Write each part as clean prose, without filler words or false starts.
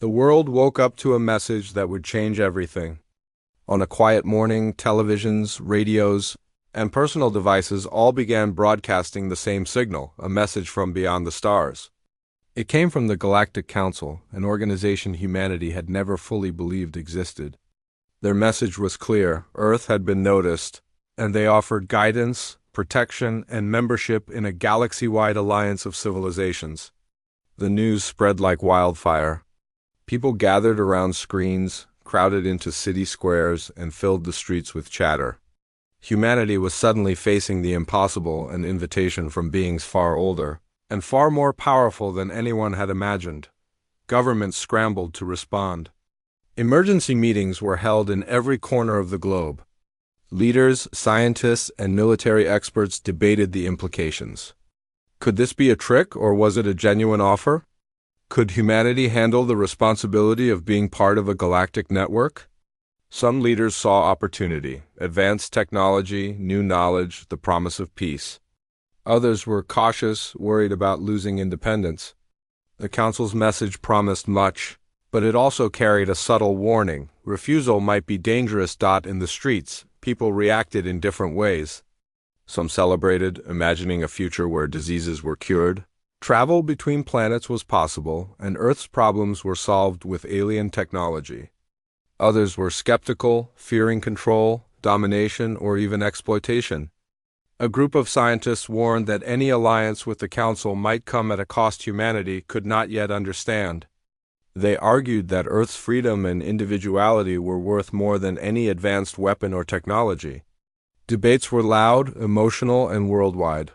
The world woke up to a message that would change everything. On a quiet morning, televisions, radios, and personal devices all began broadcasting the same signal, a message from beyond the stars. It came from the Galactic Council, an organization humanity had never fully believed existed. Their message was clear: Earth had been noticed, and they offered guidance, protection, and membership in a galaxy-wide alliance of civilizations. The news spread like wildfire. People gathered around screens, crowded into city squares, and filled the streets with chatter. Humanity was suddenly facing the impossible, an invitation from beings far older and far more powerful than anyone had imagined. Governments scrambled to respond. Emergency meetings were held in every corner of the globe. Leaders, scientists, and military experts debated the implications. Could this be a trick, or was it a genuine offer? Could humanity handle the responsibility of being part of a galactic network? Some leaders saw opportunity: advanced technology, new knowledge, the promise of peace. Others were cautious, worried about losing independence. The Council's message promised much, but it also carried a subtle warning: refusal might be dangerous. In the streets, people reacted in different ways. Some celebrated, imagining a future where diseases were cured. Travel between planets was possible, and Earth's problems were solved with alien technology. Others were skeptical, fearing control, domination, or even exploitation. A group of scientists warned that any alliance with the Council might come at a cost humanity could not yet understand. They argued that Earth's freedom and individuality were worth more than any advanced weapon or technology. Debates were loud, emotional, and worldwide.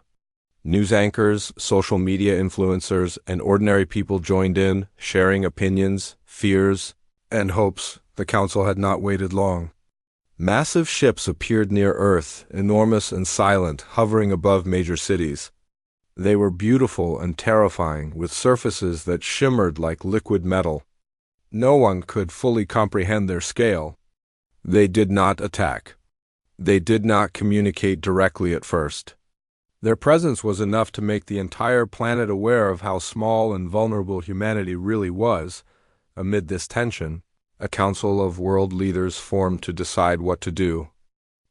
News anchors, social media influencers, and ordinary people joined in, sharing opinions, fears, and hopes. The Council had not waited long. Massive ships appeared near Earth, enormous and silent, hovering above major cities. They were beautiful and terrifying, with surfaces that shimmered like liquid metal. No one could fully comprehend their scale. They did not attack. They did not communicate directly at first. Their presence was enough to make the entire planet aware of how small and vulnerable humanity really was. Amid this tension, a council of world leaders formed to decide what to do.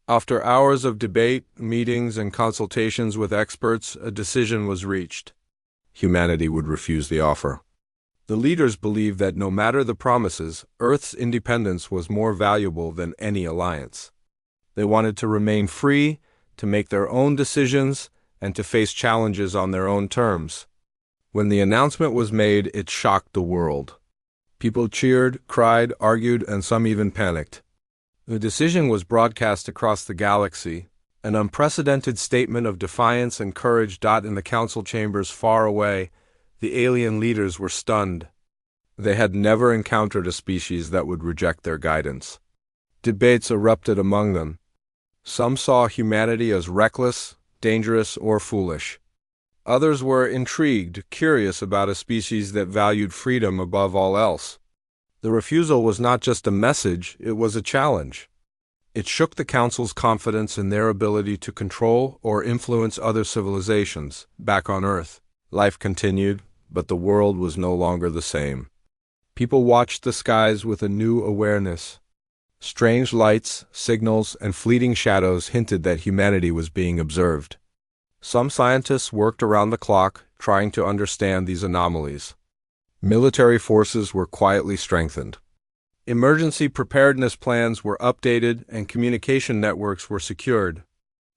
After hours of debate, meetings, and consultations with experts, a decision was reached. Humanity would refuse the offer. The leaders believed that no matter the promises, Earth's independence was more valuable than any alliance. They wanted to remain free, to make their own decisions, and to face challenges on their own terms. When the announcement was made, it shocked the world. People cheered, cried, argued, and some even panicked. The decision was broadcast across the galaxy, an unprecedented statement of defiance and courage. In the council chambers far away, the alien leaders were stunned. They had never encountered a species that would reject their guidance. Debates erupted among them. Some saw humanity as reckless, dangerous, or foolish. Others were intrigued, curious about a species that valued freedom above all else. The refusal was not just a message, it was a challenge. It shook the Council's confidence in their ability to control or influence other civilizations. Back on Earth, life continued, but the world was no longer the same. People watched the skies with a new awareness. Strange lights, signals, and fleeting shadows hinted that humanity was being observed. Some scientists worked around the clock, trying to understand these anomalies. Military forces were quietly strengthened. Emergency preparedness plans were updated and communication networks were secured.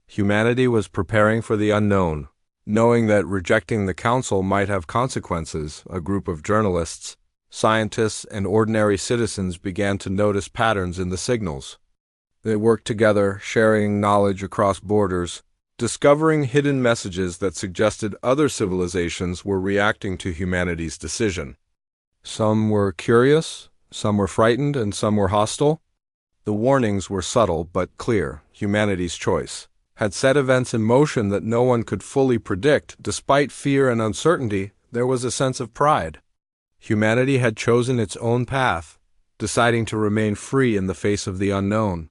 Humanity was preparing for the unknown. Knowing that rejecting the Council might have consequences, a group of journalists, scientists, and ordinary citizens began to notice patterns in the signals. They worked together, sharing knowledge across borders, discovering hidden messages that suggested other civilizations were reacting to humanity's decision. Some were curious, some were frightened, and some were hostile. The warnings were subtle but clear. Humanity's choice had set events in motion that no one could fully predict. Despite fear and uncertainty, there was a sense of pride. Humanity had chosen its own path, deciding to remain free in the face of the unknown.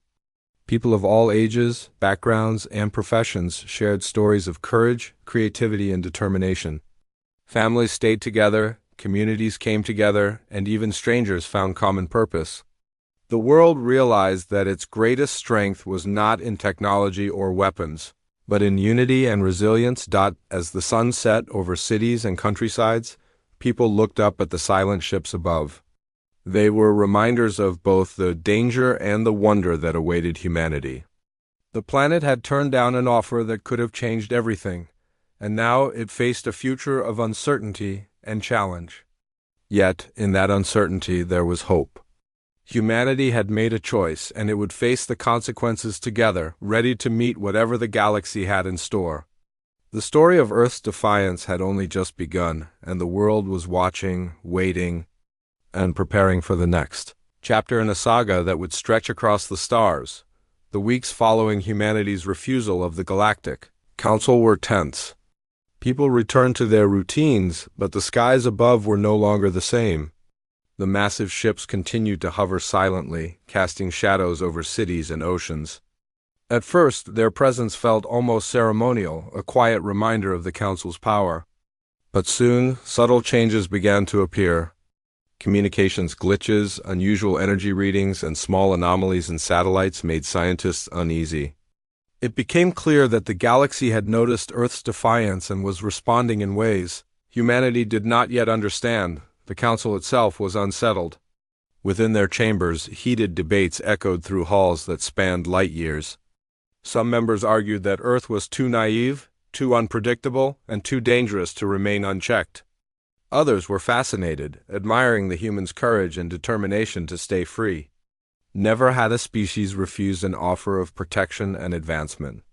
People of all ages, backgrounds, and professions shared stories of courage, creativity, and determination. Families stayed together, communities came together, and even strangers found common purpose. The world realized that its greatest strength was not in technology or weapons, but in unity and resilience. As the sun set over cities and countrysides, people looked up at the silent ships above. They were reminders of both the danger and the wonder that awaited humanity. The planet had turned down an offer that could have changed everything, and now it faced a future of uncertainty and challenge. Yet, in that uncertainty, there was hope. Humanity had made a choice, and it would face the consequences together, ready to meet whatever the galaxy had in store. The story of Earth's defiance had only just begun, and the world was watching, waiting, and preparing for the next chapter in a saga that would stretch across the stars. The weeks following humanity's refusal of the Galactic Council were tense. People returned to their routines, but the skies above were no longer the same. The massive ships continued to hover silently, casting shadows over cities and oceans. At first, their presence felt almost ceremonial, a quiet reminder of the Council's power. But soon, subtle changes began to appear. Communications glitches, unusual energy readings, and small anomalies in satellites made scientists uneasy. It became clear that the galaxy had noticed Earth's defiance and was responding in ways humanity did not yet understand. The Council itself was unsettled. Within their chambers, heated debates echoed through halls that spanned light years. Some members argued that Earth was too naive, too unpredictable, and too dangerous to remain unchecked. Others were fascinated, admiring the humans' courage and determination to stay free. Never had a species refused an offer of protection and advancement.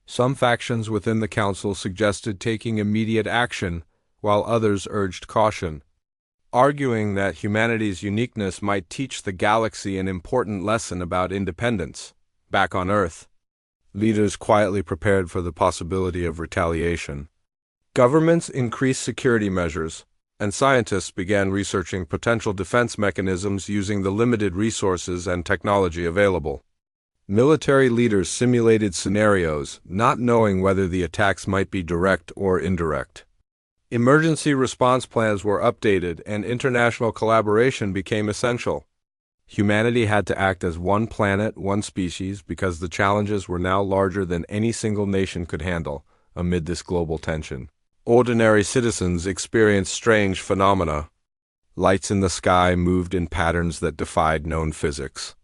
Some factions within the Council suggested taking immediate action, while others urged caution, arguing that humanity's uniqueness might teach the galaxy an important lesson about independence. Back on Earth, leaders quietly prepared for the possibility of retaliation. Governments increased security measures, and scientists began researching potential defense mechanisms using the limited resources and technology available. Military leaders simulated scenarios, not knowing whether the attacks might be direct or indirect. Emergency response plans were updated, and international collaboration became essential. Humanity had to act as one planet, one species, because the challenges were now larger than any single nation could handle. Amid this global tension, ordinary citizens experienced strange phenomena. Lights in the sky moved in patterns that defied known physics.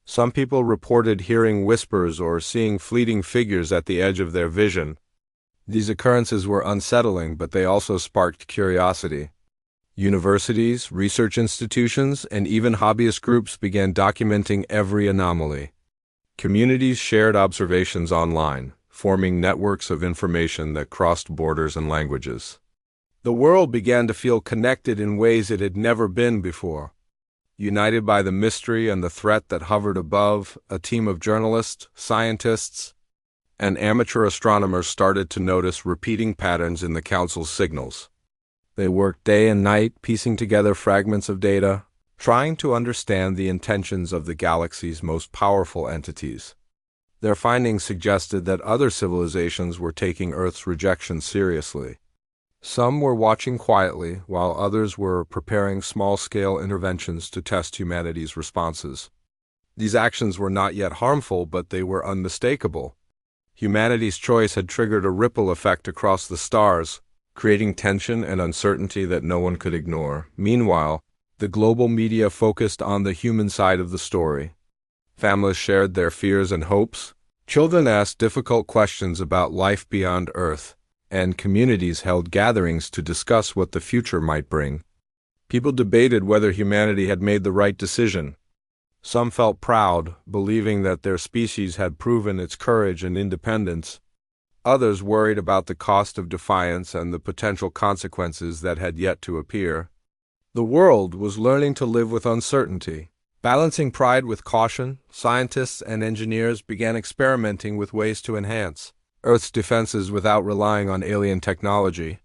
Some people reported hearing whispers or seeing fleeting figures at the edge of their vision. These occurrences were unsettling, but they also sparked curiosity. Universities, research institutions, and even hobbyist groups began documenting every anomaly. Communities shared observations online, forming networks of information that crossed borders and languages. The world began to feel connected in ways it had never been before. United by the mystery and the threat that hovered above, a team of journalists, scientists, and amateur astronomers started to notice repeating patterns in the Council's signals. They worked day and night, piecing together fragments of data, trying to understand the intentions of the galaxy's most powerful entities. Their findings suggested that other civilizations were taking Earth's rejection seriously. Some were watching quietly, while others were preparing small-scale interventions to test humanity's responses. These actions were not yet harmful, but they were unmistakable. Humanity's choice had triggered a ripple effect across the stars, creating tension and uncertainty that no one could ignore. Meanwhile, the global media focused on the human side of the story. Families shared their fears and hopes. Children asked difficult questions about life beyond Earth, and communities held gatherings to discuss what the future might bring. People debated whether humanity had made the right decision. Some felt proud, believing that their species had proven its courage and independence. Others worried about the cost of defiance and the potential consequences that had yet to appear. The world was learning to live with uncertainty. Balancing pride with caution, scientists and engineers began experimenting with ways to enhance Earth's defenses without relying on alien technology.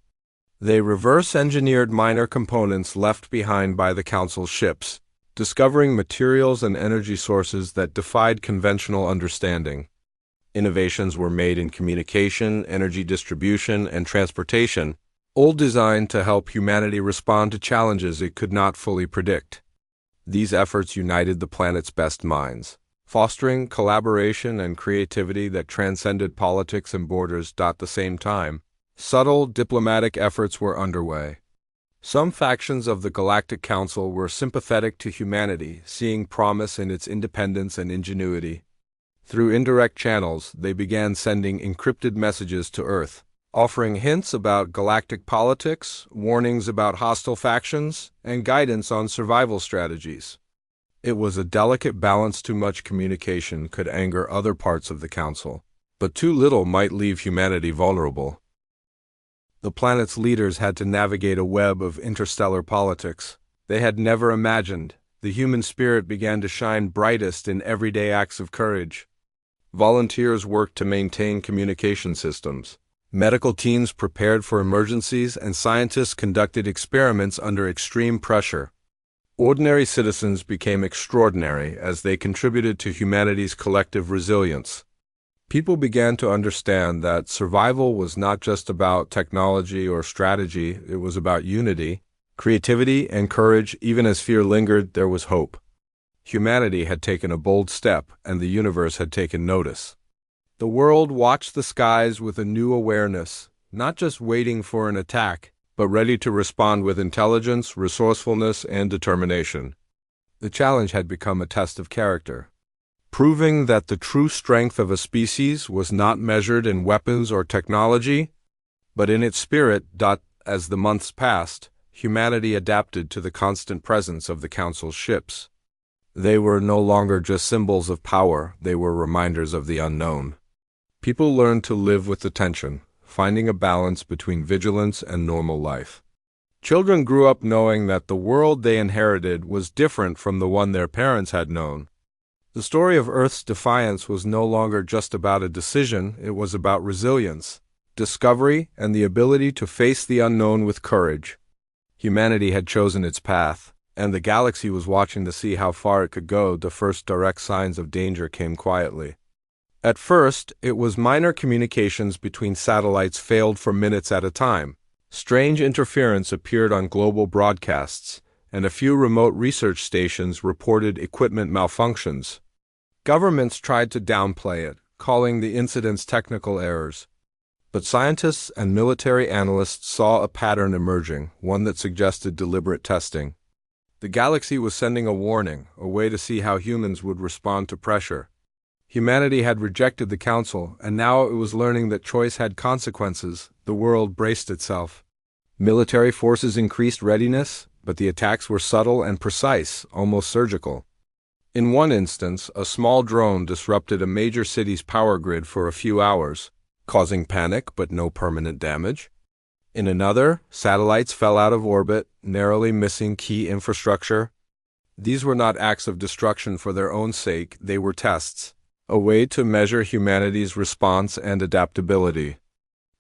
They reverse-engineered minor components left behind by the Council's ships, discovering materials and energy sources that defied conventional understanding. Innovations were made in communication, energy distribution, and transportation, all designed to help humanity respond to challenges it could not fully predict. These efforts united the planet's best minds, fostering collaboration and creativity that transcended politics and borders. At the same time, subtle diplomatic efforts were underway. Some factions of the Galactic Council were sympathetic to humanity, seeing promise in its independence and ingenuity. Through indirect channels, they began sending encrypted messages to Earth, offering hints about galactic politics, warnings about hostile factions, and guidance on survival strategies. It was a delicate balance. Too much communication could anger other parts of the Council, but too little might leave humanity vulnerable. The planet's leaders had to navigate a web of interstellar politics they had never imagined. The human spirit began to shine brightest in everyday acts of courage. Volunteers worked to maintain communication systems. Medical teams prepared for emergencies, and scientists conducted experiments under extreme pressure. Ordinary citizens became extraordinary as they contributed to humanity's collective resilience. People began to understand that survival was not just about technology or strategy, it was about unity, creativity, and courage. Even as fear lingered, there was hope. Humanity had taken a bold step, and the universe had taken notice. The world watched the skies with a new awareness, not just waiting for an attack, but ready to respond with intelligence, resourcefulness, and determination. The challenge had become a test of character, proving that the true strength of a species was not measured in weapons or technology, but in its spirit. As the months passed, humanity adapted to the constant presence of the Council's ships. They were no longer just symbols of power, they were reminders of the unknown. People learned to live with the tension, finding a balance between vigilance and normal life. Children grew up knowing that the world they inherited was different from the one their parents had known. The story of Earth's defiance was no longer just about a decision, it was about resilience, discovery, and the ability to face the unknown with courage. Humanity had chosen its path, and the galaxy was watching to see how far it could go. The first direct signs of danger came quietly. At first, it was minor communications between satellites failed for minutes at a time. Strange interference appeared on global broadcasts, and a few remote research stations reported equipment malfunctions. Governments tried to downplay it, calling the incidents technical errors. But scientists and military analysts saw a pattern emerging, one that suggested deliberate testing. The galaxy was sending a warning, a way to see how humans would respond to pressure. Humanity had rejected the Council, and now it was learning that choice had consequences. The world braced itself. Military forces increased readiness, but the attacks were subtle and precise, almost surgical. In one instance, a small drone disrupted a major city's power grid for a few hours, causing panic but no permanent damage. In another, satellites fell out of orbit, narrowly missing key infrastructure. These were not acts of destruction for their own sake, they were tests, a way to measure humanity's response and adaptability.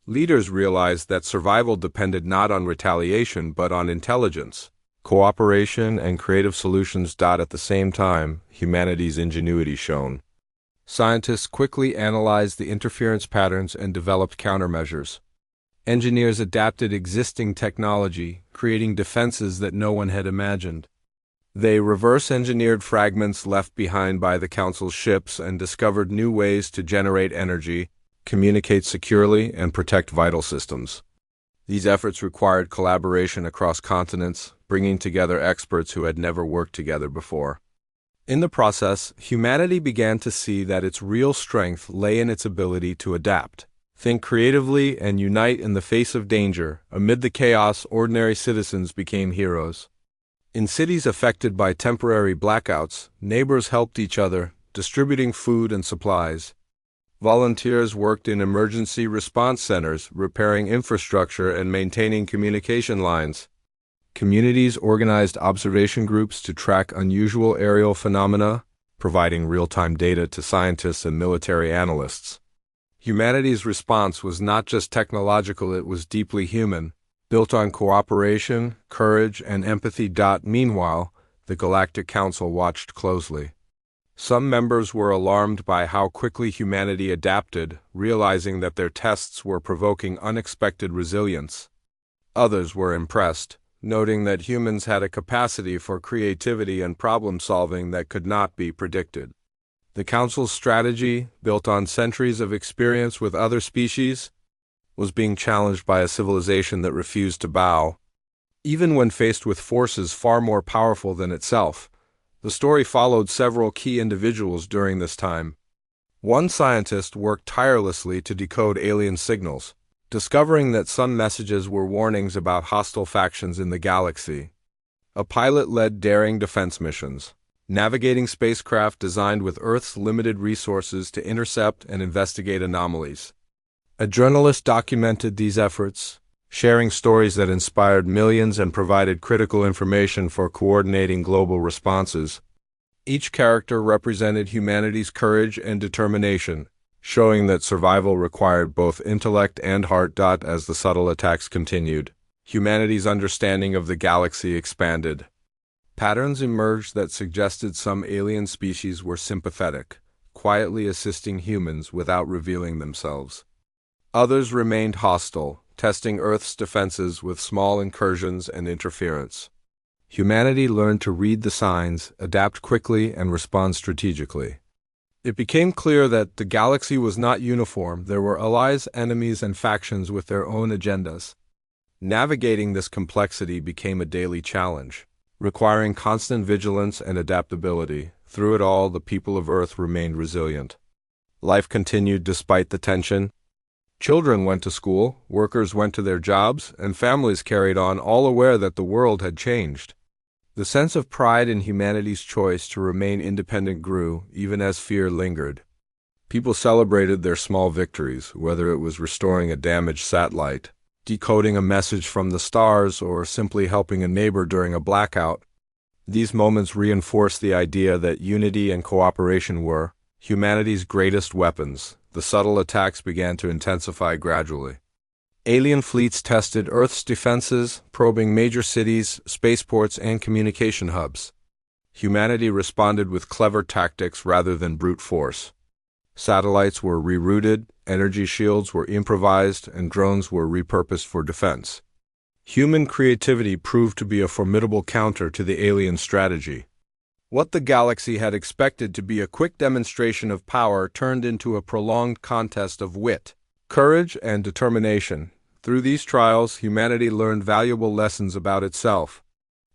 Leaders realized that survival depended not on retaliation but on intelligence, cooperation, and creative solutions. At the same time, humanity's ingenuity shone. Scientists quickly analyzed the interference patterns and developed countermeasures. Engineers adapted existing technology, creating defenses that no one had imagined. They reverse-engineered fragments left behind by the Council's ships and discovered new ways to generate energy, communicate securely, and protect vital systems. These efforts required collaboration across continents, bringing together experts who had never worked together before. In the process, humanity began to see that its real strength lay in its ability to adapt, think creatively, and unite in the face of danger. Amid the chaos, ordinary citizens became heroes. In cities affected by temporary blackouts, neighbors helped each other, distributing food and supplies. Volunteers worked in emergency response centers, repairing infrastructure and maintaining communication lines. Communities organized observation groups to track unusual aerial phenomena, providing real-time data to scientists and military analysts. Humanity's response was not just technological, it was deeply human, built on cooperation, courage, and empathy. Meanwhile, the Galactic Council watched closely. Some members were alarmed by how quickly humanity adapted, realizing that their tests were provoking unexpected resilience. Others were impressed, noting that humans had a capacity for creativity and problem-solving that could not be predicted. The Council's strategy, built on centuries of experience with other species, was being challenged by a civilization that refused to bow. Even when faced with forces far more powerful than itself, the story followed several key individuals during this time. One scientist worked tirelessly to decode alien signals, discovering that some messages were warnings about hostile factions in the galaxy. A pilot led daring defense missions, navigating spacecraft designed with Earth's limited resources to intercept and investigate anomalies. A journalist documented these efforts, sharing stories that inspired millions and provided critical information for coordinating global responses. Each character represented humanity's courage and determination, showing that survival required both intellect and heart. As the subtle attacks continued, humanity's understanding of the galaxy expanded. Patterns emerged that suggested some alien species were sympathetic, quietly assisting humans without revealing themselves. Others remained hostile, testing Earth's defenses with small incursions and interference. Humanity learned to read the signs, adapt quickly, and respond strategically. It became clear that the galaxy was not uniform. There were allies, enemies, and factions with their own agendas. Navigating this complexity became a daily challenge, requiring constant vigilance and adaptability. Through it all, the people of Earth remained resilient. Life continued despite the tension. Children went to school, workers went to their jobs, and families carried on, all aware that the world had changed. The sense of pride in humanity's choice to remain independent grew, even as fear lingered. People celebrated their small victories, whether it was restoring a damaged satellite, decoding a message from the stars, or simply helping a neighbor during a blackout. These moments reinforced the idea that unity and cooperation were humanity's greatest weapons. The subtle attacks began to intensify gradually. Alien fleets tested Earth's defenses, probing major cities, spaceports, and communication hubs. Humanity responded with clever tactics rather than brute force. Satellites were rerouted, energy shields were improvised, and drones were repurposed for defense. Human creativity proved to be a formidable counter to the alien strategy. What the galaxy had expected to be a quick demonstration of power turned into a prolonged contest of wit, courage, and determination. Through these trials, humanity learned valuable lessons about itself.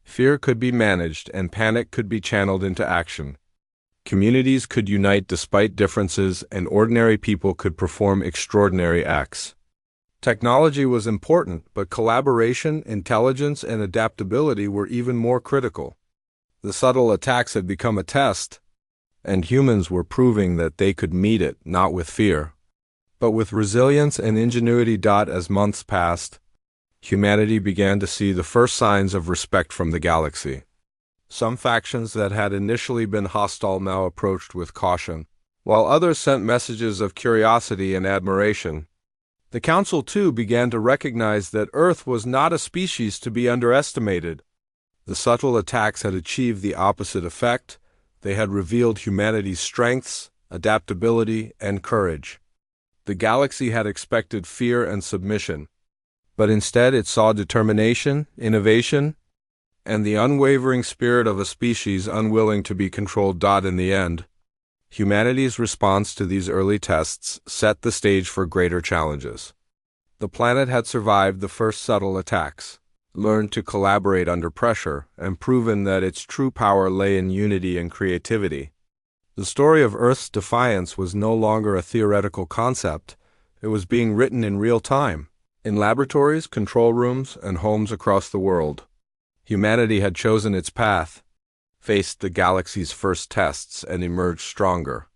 Fear could be managed, and panic could be channeled into action. Communities could unite despite differences, and ordinary people could perform extraordinary acts. Technology was important, but collaboration, intelligence, and adaptability were even more critical. The subtle attacks had become a test, and humans were proving that they could meet it, not with fear, but with resilience and ingenuity. As months passed, humanity began to see the first signs of respect from the galaxy. Some factions that had initially been hostile now approached with caution, while others sent messages of curiosity and admiration. The Council, too, began to recognize that Earth was not a species to be underestimated. The subtle attacks had achieved the opposite effect. They had revealed humanity's strengths, adaptability, and courage. The galaxy had expected fear and submission, but instead it saw determination, innovation, and the unwavering spirit of a species unwilling to be controlled. In the end, humanity's response to these early tests set the stage for greater challenges. The planet had survived the first subtle attacks, learned to collaborate under pressure, and proven that its true power lay in unity and creativity. The story of Earth's defiance was no longer a theoretical concept. It was being written in real time, in laboratories, control rooms, and homes across the world. Humanity had chosen its path, faced the galaxy's first tests, and emerged stronger,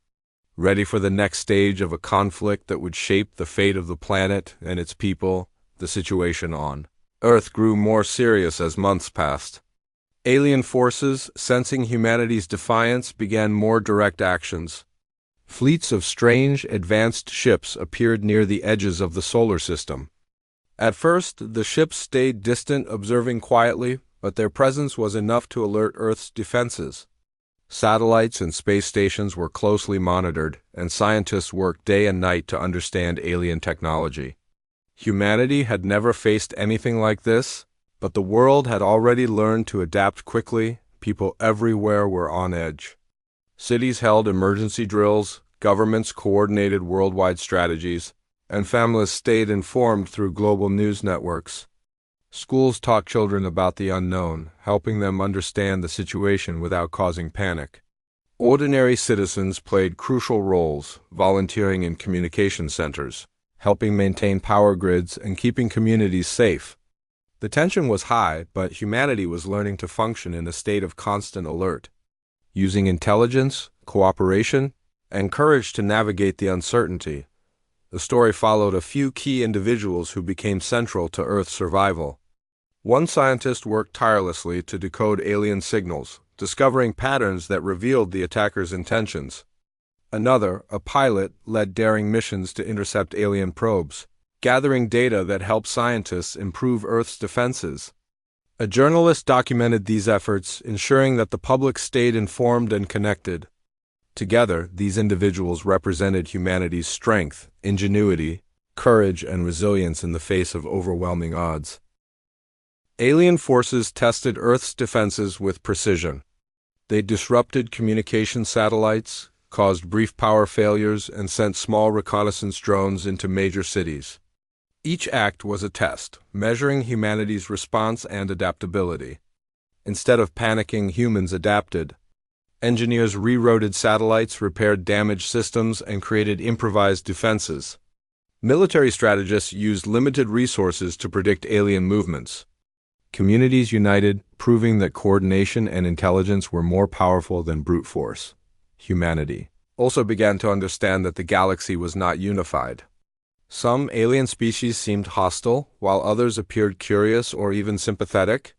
ready for the next stage of a conflict that would shape the fate of the planet and its people. The situation on Earth grew more serious as months passed. Alien forces, sensing humanity's defiance, began more direct actions. Fleets of strange, advanced ships appeared near the edges of the solar system. At first, the ships stayed distant, observing quietly, but their presence was enough to alert Earth's defenses. Satellites and space stations were closely monitored, and scientists worked day and night to understand alien technology. Humanity had never faced anything like this, but the world had already learned to adapt quickly. People everywhere were on edge. Cities held emergency drills, governments coordinated worldwide strategies, and families stayed informed through global news networks. Schools taught children about the unknown, helping them understand the situation without causing panic. Ordinary citizens played crucial roles, volunteering in communication centers, helping maintain power grids, and keeping communities safe. The tension was high, but humanity was learning to function in a state of constant alert, using intelligence, cooperation, and courage to navigate the uncertainty. The story followed a few key individuals who became central to Earth's survival. One scientist worked tirelessly to decode alien signals, discovering patterns that revealed the attackers' intentions. Another, a pilot, led daring missions to intercept alien probes, gathering data that helped scientists improve Earth's defenses. A journalist documented these efforts, ensuring that the public stayed informed and connected. Together, these individuals represented humanity's strength, ingenuity, courage, and resilience in the face of overwhelming odds. Alien forces tested Earth's defenses with precision. They disrupted communication satellites, caused brief power failures, and sent small reconnaissance drones into major cities. Each act was a test, measuring humanity's response and adaptability. Instead of panicking, humans adapted. Engineers rerouted satellites, repaired damaged systems, and created improvised defenses. Military strategists used limited resources to predict alien movements. Communities united, proving that coordination and intelligence were more powerful than brute force. Humanity also began to understand that the galaxy was not unified. Some alien species seemed hostile, while others appeared curious or even sympathetic.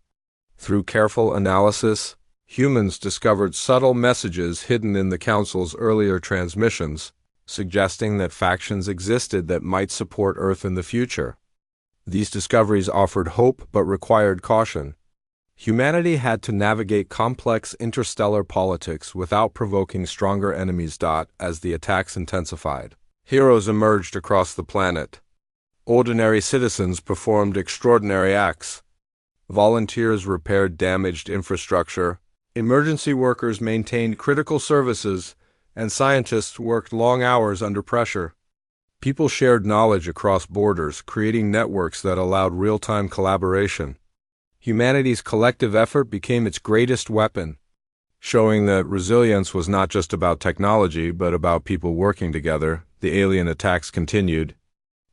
Through careful analysis, humans discovered subtle messages hidden in the Council's earlier transmissions, suggesting that factions existed that might support Earth in the future. These discoveries offered hope but required caution. Humanity had to navigate complex interstellar politics without provoking stronger enemies. As the attacks intensified, heroes emerged across the planet. Ordinary citizens performed extraordinary acts. Volunteers repaired damaged infrastructure, emergency workers maintained critical services, and scientists worked long hours under pressure. People shared knowledge across borders, creating networks that allowed real-time collaboration. Humanity's collective effort became its greatest weapon, showing that resilience was not just about technology, but about people working together. The alien attacks continued,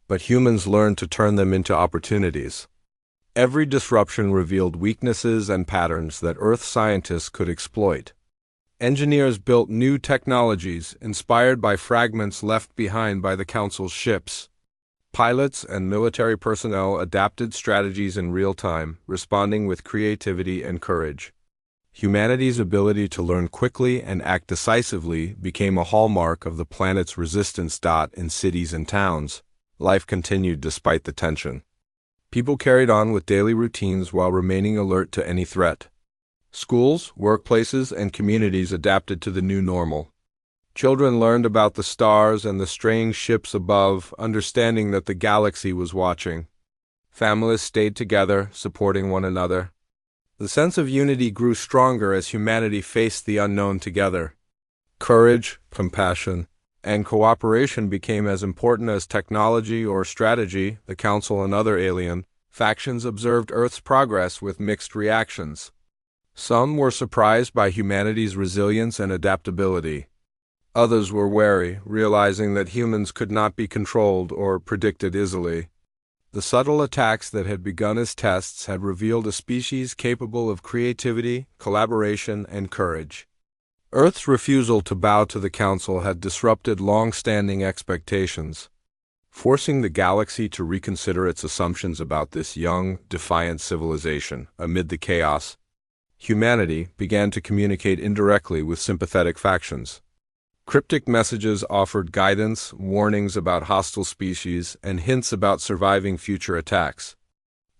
but humans learned to turn them into opportunities. Every disruption revealed weaknesses and patterns that Earth scientists could exploit. Engineers built new technologies inspired by fragments left behind by the Council's ships. Pilots and military personnel adapted strategies in real time, responding with creativity and courage. Humanity's ability to learn quickly and act decisively became a hallmark of the planet's resistance. In cities and towns, life continued despite the tension. People carried on with daily routines while remaining alert to any threat. Schools, workplaces, and communities adapted to the new normal. Children learned about the stars and the strange ships above, understanding that the galaxy was watching. Families stayed together, supporting one another. The sense of unity grew stronger as humanity faced the unknown together. Courage, compassion, and cooperation became as important as technology or strategy. The Council and other alien factions observed Earth's progress with mixed reactions. Some were surprised by humanity's resilience and adaptability. Others were wary, realizing that humans could not be controlled or predicted easily. The subtle attacks that had begun as tests had revealed a species capable of creativity, collaboration, and courage. Earth's refusal to bow to the Council had disrupted long-standing expectations, forcing the galaxy to reconsider its assumptions about this young, defiant civilization. Amid the chaos, humanity began to communicate indirectly with sympathetic factions. Cryptic messages offered guidance, warnings about hostile species, and hints about surviving future attacks.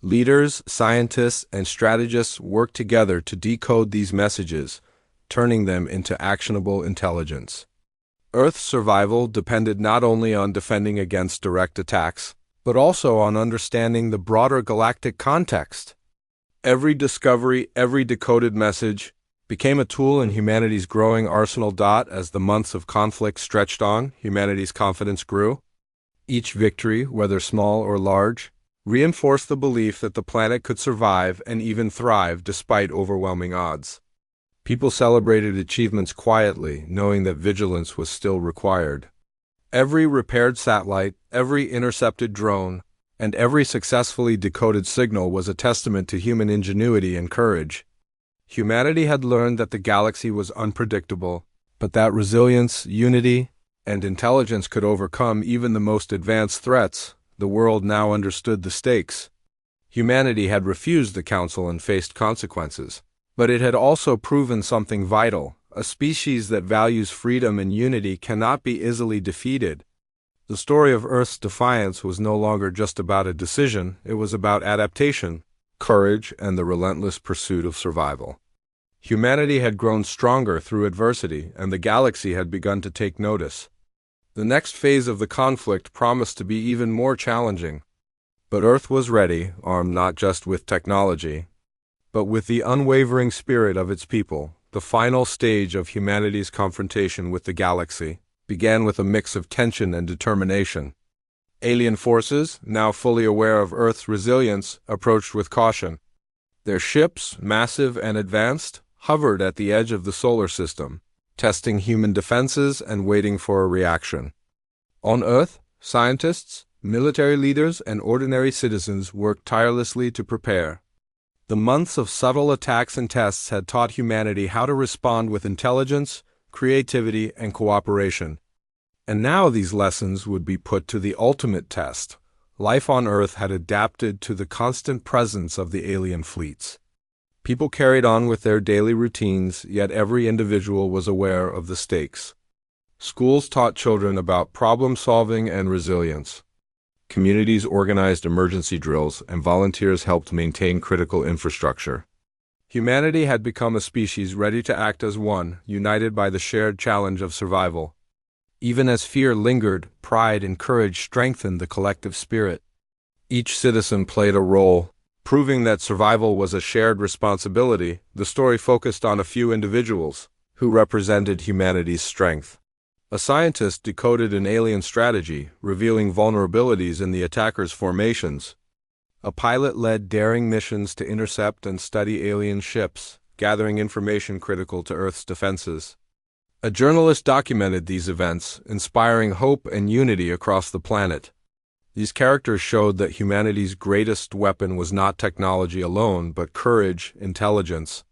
Leaders, scientists, and strategists worked together to decode these messages, turning them into actionable intelligence. Earth's survival depended not only on defending against direct attacks, but also on understanding the broader galactic context. Every discovery, every decoded message became a tool in humanity's growing arsenal. As the months of conflict stretched on, humanity's confidence grew. Each victory, whether small or large, reinforced the belief that the planet could survive and even thrive despite overwhelming odds. People celebrated achievements quietly, knowing that vigilance was still required. Every repaired satellite, every intercepted drone, and every successfully decoded signal was a testament to human ingenuity and courage. Humanity had learned that the galaxy was unpredictable, but that resilience, unity, and intelligence could overcome even the most advanced threats. The world now understood the stakes. Humanity had refused the Council and faced consequences, but it had also proven something vital. A species that values freedom and unity cannot be easily defeated. The story of Earth's defiance was no longer just about a decision, it was about adaptation, courage, and the relentless pursuit of survival. Humanity had grown stronger through adversity, and the galaxy had begun to take notice. The next phase of the conflict promised to be even more challenging. But Earth was ready, armed not just with technology, but with the unwavering spirit of its people. The final stage of humanity's confrontation with the galaxy began with a mix of tension and determination. Alien forces, now fully aware of Earth's resilience, approached with caution. Their ships, massive and advanced, hovered at the edge of the solar system, testing human defenses and waiting for a reaction. On Earth, scientists, military leaders, and ordinary citizens worked tirelessly to prepare. The months of subtle attacks and tests had taught humanity how to respond with intelligence, creativity, and cooperation. And now these lessons would be put to the ultimate test. Life on Earth had adapted to the constant presence of the alien fleets. People carried on with their daily routines, yet every individual was aware of the stakes. Schools taught children about problem-solving and resilience. Communities organized emergency drills, and volunteers helped maintain critical infrastructure. Humanity had become a species ready to act as one, united by the shared challenge of survival. Even as fear lingered, pride and courage strengthened the collective spirit. Each citizen played a role, proving that survival was a shared responsibility. The story focused on a few individuals who represented humanity's strength. A scientist decoded an alien strategy, revealing vulnerabilities in the attackers' formations. A pilot led daring missions to intercept and study alien ships, gathering information critical to Earth's defenses. A journalist documented these events, inspiring hope and unity across the planet. These characters showed that humanity's greatest weapon was not technology alone, but courage, intelligence,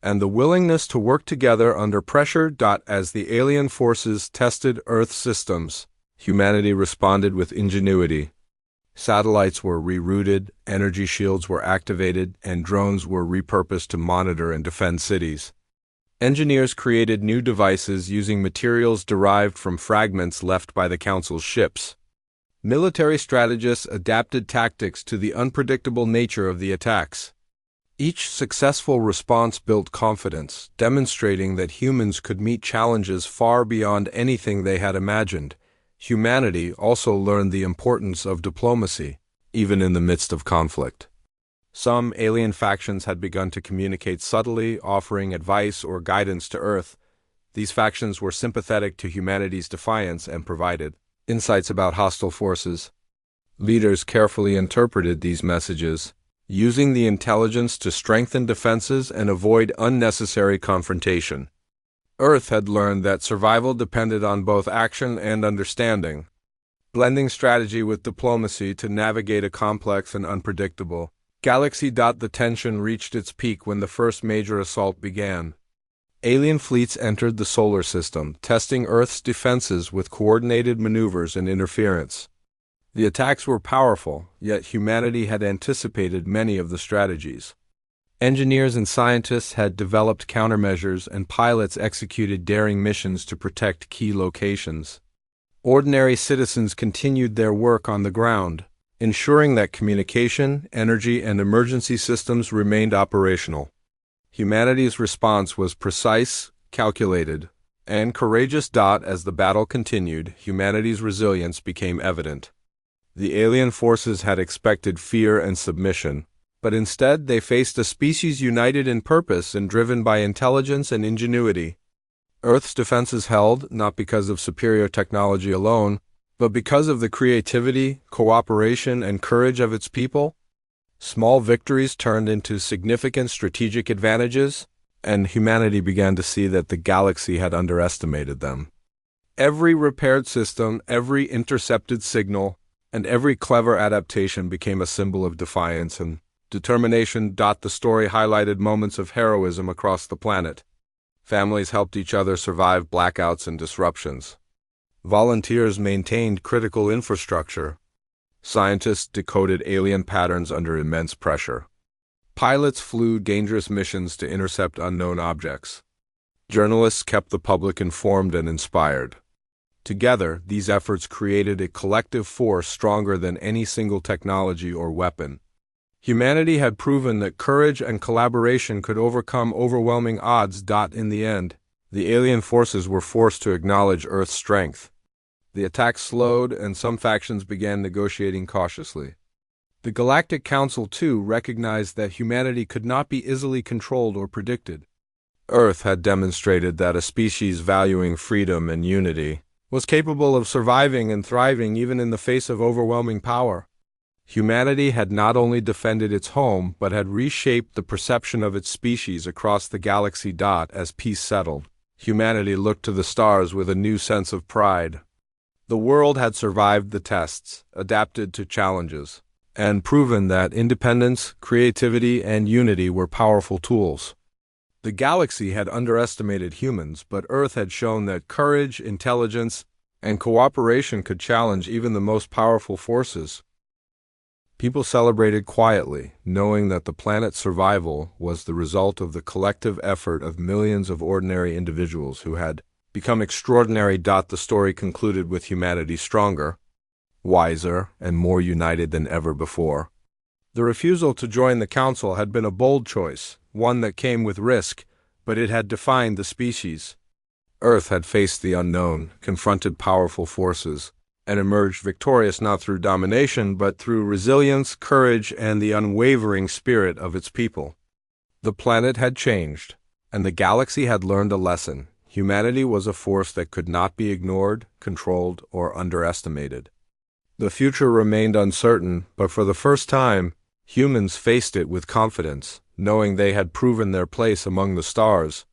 and the willingness to work together under pressure. As the alien forces tested Earth systems, humanity responded with ingenuity. Satellites were rerouted, energy shields were activated, and drones were repurposed to monitor and defend cities. Engineers created new devices using materials derived from fragments left by the Council's ships. Military strategists adapted tactics to the unpredictable nature of the attacks. Each successful response built confidence, demonstrating that humans could meet challenges far beyond anything they had imagined. Humanity also learned the importance of diplomacy, even in the midst of conflict. Some alien factions had begun to communicate subtly, offering advice or guidance to Earth. These factions were sympathetic to humanity's defiance and provided insights about hostile forces. Leaders carefully interpreted these messages, using the intelligence to strengthen defenses and avoid unnecessary confrontation. Earth had learned that survival depended on both action and understanding, blending strategy with diplomacy to navigate a complex and unpredictable galaxy. The tension reached its peak when the first major assault began. Alien fleets entered the solar system, testing Earth's defenses with coordinated maneuvers and interference. The attacks were powerful, yet humanity had anticipated many of the strategies. Engineers and scientists had developed countermeasures, and pilots executed daring missions to protect key locations. Ordinary citizens continued their work on the ground, ensuring that communication, energy, and emergency systems remained operational. Humanity's response was precise, calculated, and courageous. As the battle continued, humanity's resilience became evident. The alien forces had expected fear and submission, but instead they faced a species united in purpose and driven by intelligence and ingenuity. Earth's defenses held not because of superior technology alone, but because of the creativity, cooperation, and courage of its people. Small victories turned into significant strategic advantages, and humanity began to see that the galaxy had underestimated them. Every repaired system, every intercepted signal, and every clever adaptation became a symbol of defiance and determination. The story highlighted moments of heroism across the planet. Families helped each other survive blackouts and disruptions. Volunteers maintained critical infrastructure. Scientists decoded alien patterns under immense pressure. Pilots flew dangerous missions to intercept unknown objects. Journalists kept the public informed and inspired. Together, these efforts created a collective force stronger than any single technology or weapon. Humanity had proven that courage and collaboration could overcome overwhelming odds. In the end, the alien forces were forced to acknowledge Earth's strength. The attack slowed, and some factions began negotiating cautiously. The Galactic Council, too, recognized that humanity could not be easily controlled or predicted. Earth had demonstrated that a species valuing freedom and unity was capable of surviving and thriving even in the face of overwhelming power. Humanity had not only defended its home, but had reshaped the perception of its species across the galaxy. As peace settled, humanity looked to the stars with a new sense of pride. The world had survived the tests, adapted to challenges, and proven that independence, creativity, and unity were powerful tools. The galaxy had underestimated humans, but Earth had shown that courage, intelligence, and cooperation could challenge even the most powerful forces. People celebrated quietly, knowing that the planet's survival was the result of the collective effort of millions of ordinary individuals who had become extraordinary. The story concluded with humanity stronger, wiser, and more united than ever before. The refusal to join the Council had been a bold choice, one that came with risk, but it had defined the species. Earth had faced the unknown, confronted powerful forces, and emerged victorious not through domination, but through resilience, courage, and the unwavering spirit of its people. The planet had changed, and the galaxy had learned a lesson. Humanity was a force that could not be ignored, controlled, or underestimated. The future remained uncertain, but for the first time, humans faced it with confidence, knowing they had proven their place among the stars.